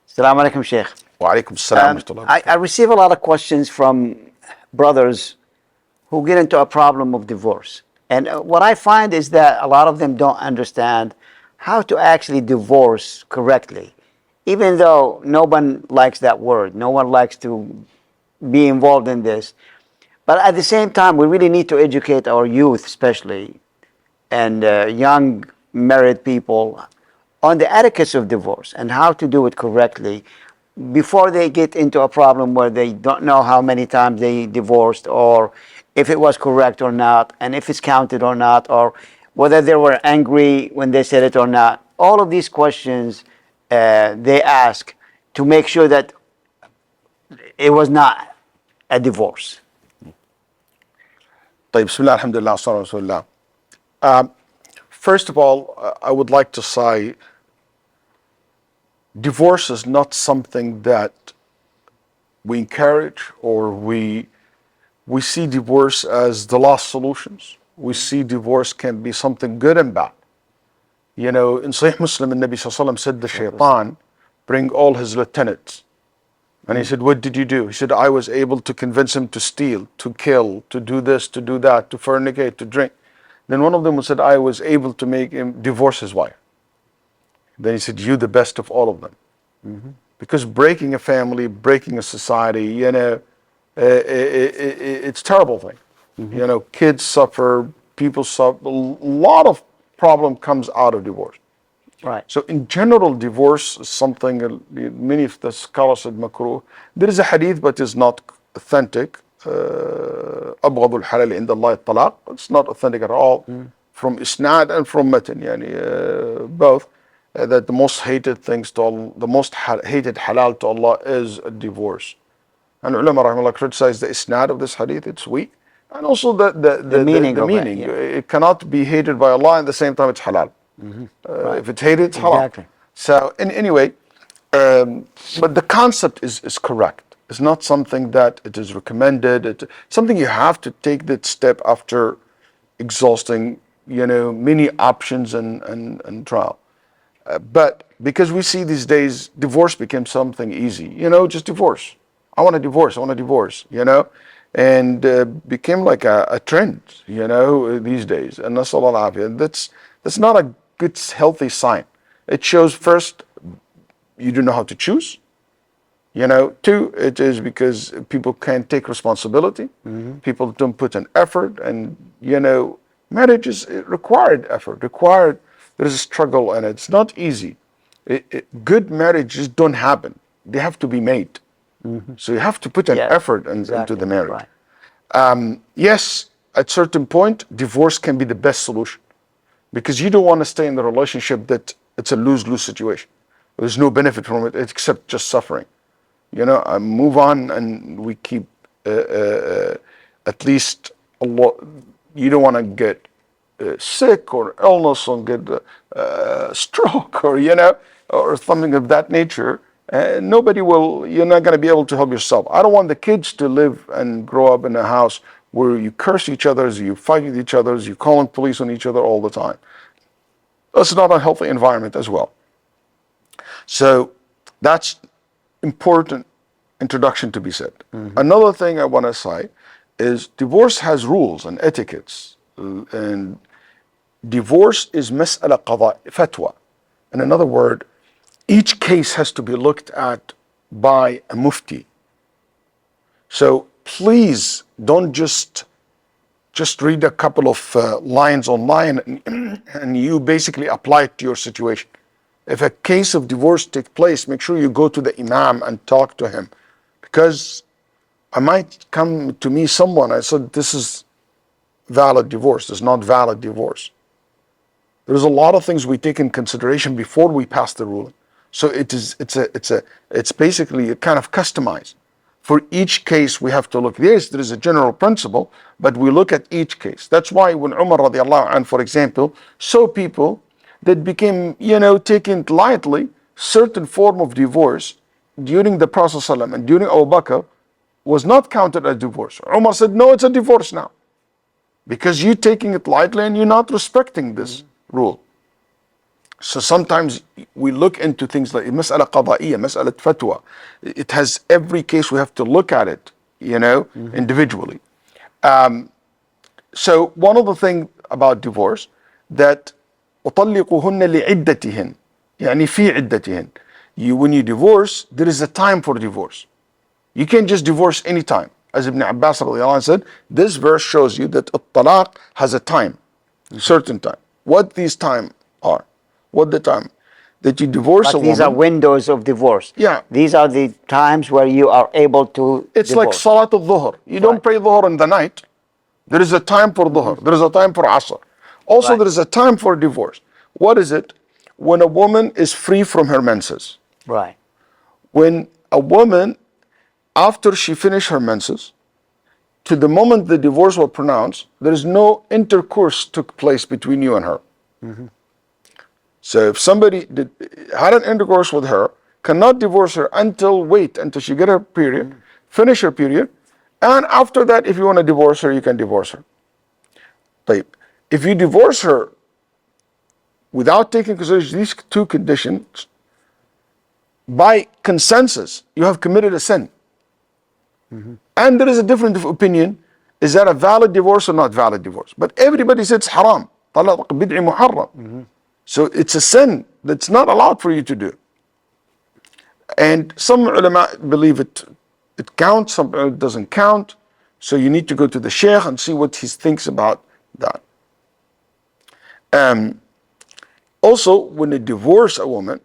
Assalamu alaikum, Shaykh. Wa alaikum assalam wa rahmatullah. I receive a lot of questions from brothers who get into a problem of divorce. And what I find is that a lot of them don't understand how to actually divorce correctly. Even though no one likes that word, no one likes to be involved in this. But at the same time, we really need to educate our youth, especially, and young married people on the etiquettes of divorce and how to do it correctly before they get into a problem where they don't know how many times they divorced, or if it was correct or not, and if it's counted or not, or whether they were angry when they said it or not. All of these questions they ask to make sure that it was not a divorce. طيب, Bismillah, alhamdulillah, sallallahu alaihi First of all, I would like to say divorce is not something that we encourage, or we see divorce as the last solutions. We see divorce can be something good and bad. You know, in Sahih Muslim, the Nabi Sallallahu Alaihi Wasallam said the shaitan bring all his lieutenants. And he said, what did you do? He said, I was able to convince him to steal, to kill, to do this, to do that, to fornicate, to drink. Then one of them said, I was able to make him divorce his wife. Then he said, you the best of all of them. Mm-hmm. Because breaking a family, breaking a society, you know, it's a terrible thing. Mm-hmm. You know, kids suffer, people suffer, a lot of problem comes out of divorce. Right. So in general, divorce is something many of the scholars said makruh. There is a hadith, but it's not authentic. أبغض الحلال عند الله الطلاق. It's not authentic at all. From isnad and from matan, yani, both. That the most hated things to Allah, the most hated halal to Allah is a divorce. And ulama rahimahullah criticize the isnad of this hadith. It's weak. And also the meaning. It, yeah. It cannot be hated by Allah, and at the same time it's halal. Mm-hmm. Right. If it's hated, it's halal. Exactly. So anyway, but the concept is correct. It's not something that it is recommended. It's something you have to take that step after exhausting, you know, many options and trial. But because we see these days, divorce became something easy. You know, just divorce. I want a divorce. I want a divorce. You know, and became like a trend. You know, these days. And that's not a good, healthy sign. It shows, first, you don't know how to choose. You know, two, it is because people can't take responsibility. Mm-hmm. People don't put an effort, and you know, marriage is required effort. There is a struggle, and it's not easy. Good marriages don't happen; they have to be made. Mm-hmm. So you have to put an effort into the marriage. Right. Yes, at certain point, divorce can be the best solution. Because you don't want to stay in the relationship that it's a lose-lose situation. There's no benefit from it except just suffering. You know, move on, and we keep at least a lot. You don't want to get sick or illness, or get stroke, or you know, or something of that nature. Nobody will. You're not going to be able to help yourself. I don't want the kids to live and grow up in a house where you curse each other, you fight with each other, you calling police on each other all the time. That's not a healthy environment as well. So that's important introduction to be said. Mm-hmm. Another thing I want to say is divorce has rules and etiquettes. And divorce is mas'ala qada, fatwa. In another word, each case has to be looked at by a mufti. So please don't just read a couple of lines online and you basically apply it to your situation. If a case of divorce takes place, make sure you go to the imam and talk to him. Because I might come to me someone, I said, this is valid divorce, this is not valid divorce. There's a lot of things we take in consideration before we pass the ruling. So it's basically kind of customized. For each case, we have to look. Yes, there is a general principle, but we look at each case. That's why when Umar radiallahu anh, for example, saw people that became, you know, taken lightly certain form of divorce during the Prophet ﷺ and during Abu Bakr was not counted as divorce. Umar said, no, it's a divorce now. Because you're taking it lightly and you're not respecting this rule. So sometimes we look into things like مسألة قضائية, مسألة fatwa. It has every case we have to look at it, individually. So one of the things about divorce that وطلقوهن لعدتهن يعني في عدتهن. When you divorce, there is a time for divorce. You can't just divorce any time. As Ibn Abbas radiallahu anh said, this verse shows you that talaq has a time, certain time. What these time are? What the time? That you divorce Like a these are woman. windows of divorce. Yeah. These are the times where you are able to It's like divorce. Salat al-Dhuhr. You don't Right. pray Dhuhr in the night. There is a time for Dhuhr. There is a time for Asr. Also, Right. there is a time for divorce. What is it? When a woman is free from her menses. Right. When a woman, after she finished her menses, to the moment the divorce was pronounced, there is no intercourse took place between you and her. So if somebody had an intercourse with her, cannot divorce her wait until she get her period, finish her period, and after that, if you want to divorce her, you can divorce her. طيب, if you divorce her without taking consideration these two conditions, by consensus, you have committed a sin. And there is a difference of opinion. Is that a valid divorce or not valid divorce? But everybody says it's haram. طلاق بدعي محرم. So it's a sin that's not allowed for you to do. And some ulama believe it counts, some it doesn't count. So you need to go to the sheikh and see what he thinks about that. Also, when you divorce a woman,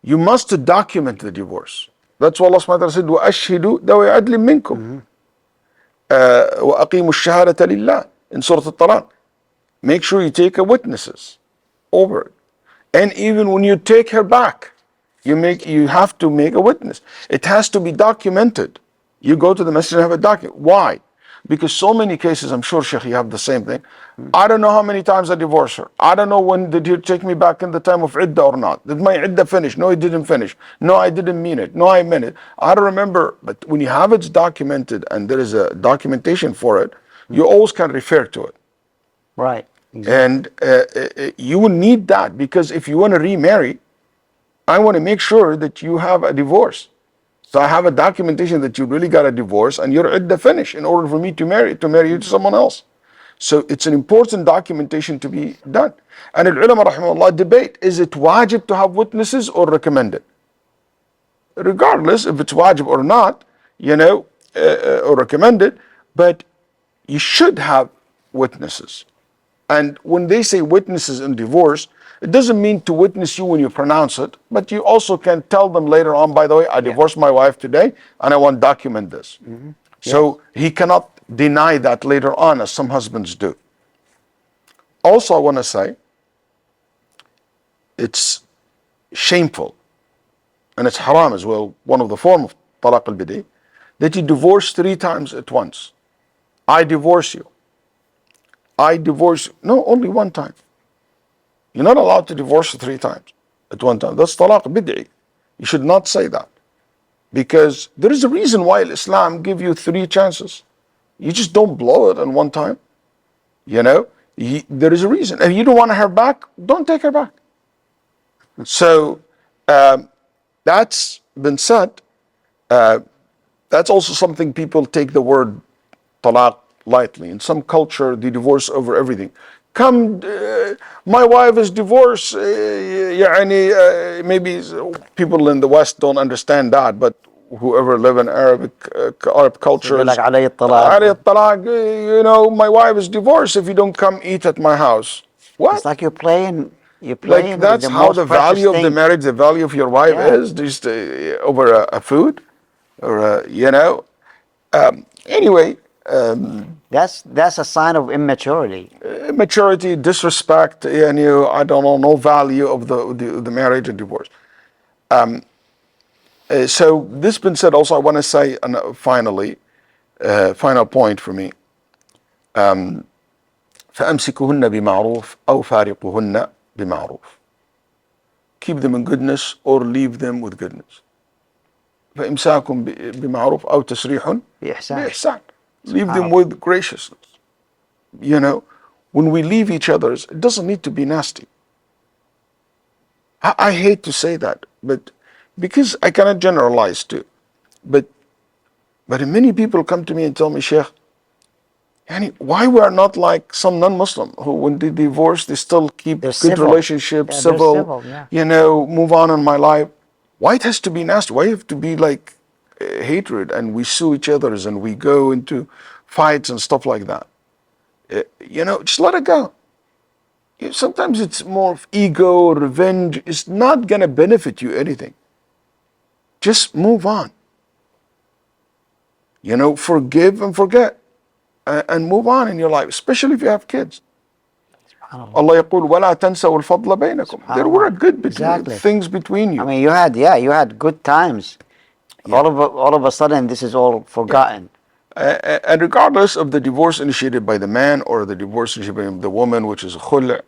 you must document the divorce. That's why Allah subhanahu wa ta'ala said, وَأَشْهِدُوا ذَوِي عَدْلٍ مِّنكُمْ وَأَقِيمُوا الشَّهَادَةَ لِلَّهِ in Surah Al-Talaq. Make sure you take a witnesses over it. And even when you take her back, you have to make a witness. It has to be documented. You go to the masjid and have a document. Why? Because so many cases, I'm sure, Sheikh, you have the same thing. I don't know how many times I divorced her. I don't know when did you take me back in the time of iddah or not. Did my iddah finish? No, it didn't finish. No, I didn't mean it. No, I meant it. I don't remember. But when you have it documented and there is a documentation for it, you always can refer to it. Right. Exactly. And you will need that because if you want to remarry, I want to make sure that you have a divorce. So I have a documentation that you really got a divorce and your iddah finished in order for me to marry you to someone else. So it's an important documentation to be done. And the ulama rahimahullah debate, is it wajib to have witnesses or recommended? Regardless if it's wajib or not, or recommended, but you should have witnesses. And when they say witnesses in divorce, it doesn't mean to witness you when you pronounce it, but you also can tell them later on, by the way, I divorced my wife today and I want to document this. So he cannot deny that later on, as some husbands do. Also, I want to say, it's shameful and it's haram as well, one of the form of talaq al-bidi, that you divorce 3 times at once. I divorce you. I divorce you. No, only 1 time. You're not allowed to divorce 3 times at one time. That's talaq bid'i. You should not say that. Because there is a reason why Islam give you 3 chances. You just don't blow it in 1 time. There is a reason. If you don't want her back, don't take her back. So that's been said. That's also something people take the word talaq lightly. In some culture, they divorce over everything. My wife is divorced. Maybe people in the West don't understand that, but whoever live in Arab cultures, like علي الطلاق. my wife is divorced if you don't come eat at my house. What? It's like you're playing Like with that's the how most the precious value of the thing. marriage, the value of your wife Yeah. is just over a food, or anyway. That's a sign of immaturity. Maturity, disrespect, and I don't know, no value of the marriage and divorce. So this being said, also I want to say finally, final point for me. فأمسكوهن بمعروف أو فارقوهن بمعروف. Keep them in goodness or leave them with goodness. فإمساكم بمعروف أو تسريح بإحسان. Leave them with graciousness. When we leave each other, it doesn't need to be nasty. I hate to say that, but because I cannot generalize too. But many people come to me and tell me, Sheikh, yani, why we are not like some non-Muslim who, when they divorce, they still keep They're good civil. relationships, Yeah, they're civil, civil. Yeah. move on in my life. Why it has to be nasty? Why it have to be like hatred and we sue each others and we go into fights and stuff like that? Just let it go. Sometimes it's more of ego, revenge. It's not gonna benefit you anything. Just move on. Forgive and forget and move on in your life, especially if you have kids. SubhanAllah. Allah يقول ولا تنسوا الفضل بينكم. There were SubhanAllah. good Exactly. things between I you. mean, you had good times. Yeah. All of a sudden, this is all Yeah. forgotten. And regardless of the divorce initiated by the man or the divorce initiated by the woman, which is khul',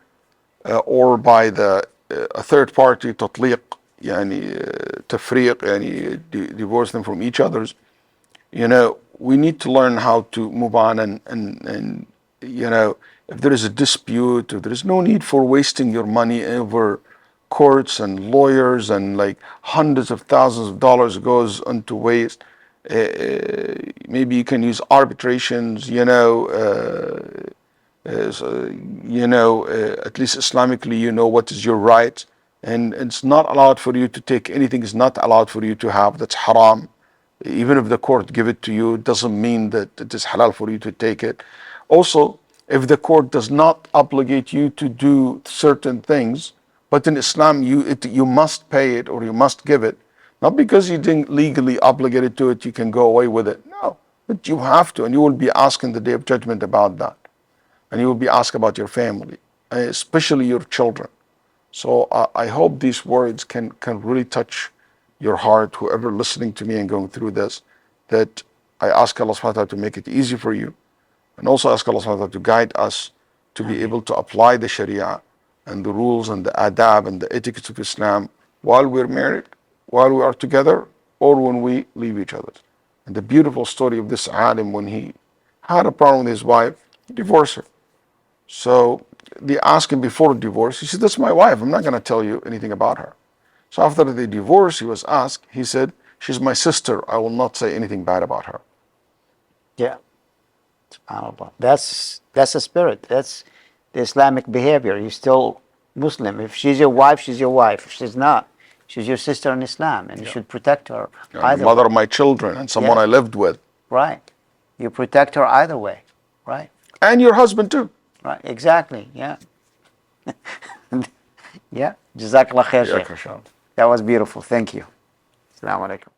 or by a third party, تطليق, يعني تفريق, يعني divorce them from each others. We need to learn how to move on and if there is a dispute, if there is no need for wasting your money over courts and lawyers and like hundreds of thousands of dollars goes into waste. Maybe you can use arbitrations, at least Islamically, what is your right, and it's not allowed for you to take anything. Is not allowed for you to have. That's haram. Even if the court give it to you, it doesn't mean that it is halal for you to take it. Also, if the court does not obligate you to do certain things, but in Islam you must pay it or you must give it, not because you didn't legally obligated to it, you can go away with it. No, but you have to, and you will be asked in the day of judgment about that, and you will be asked about your family, especially your children. So I hope these words can really touch your heart, whoever listening to me and going through this, that I ask Allah subhanahu wa ta'ala to make it easy for you, and also ask Allah subhanahu wa ta'ala to guide us to be able to apply the Sharia and the rules and the adab and the etiquettes of Islam while we're married, while we are together, or when we leave each other. And the beautiful story of this alim, when he had a problem with his wife, he divorced her. So they asked him before divorce, he said, that's my wife, I'm not going to tell you anything about her. So after the divorce, he was asked, he said, she's my sister, I will not say anything bad about her. Yeah. SubhanAllah. That's a spirit. That's the Islamic behavior. You're still Muslim. If she's your wife, she's your wife. If she's not, she's your sister in Islam, and you should protect her The either mother way. of my children and someone Yes. I lived with. Right. You protect her either way. Right. And your husband too. Right. Exactly. Yeah. Yeah. Jazakallah khair, Yeah, Shaykh. That was beautiful. Thank you. Assalamu alaikum.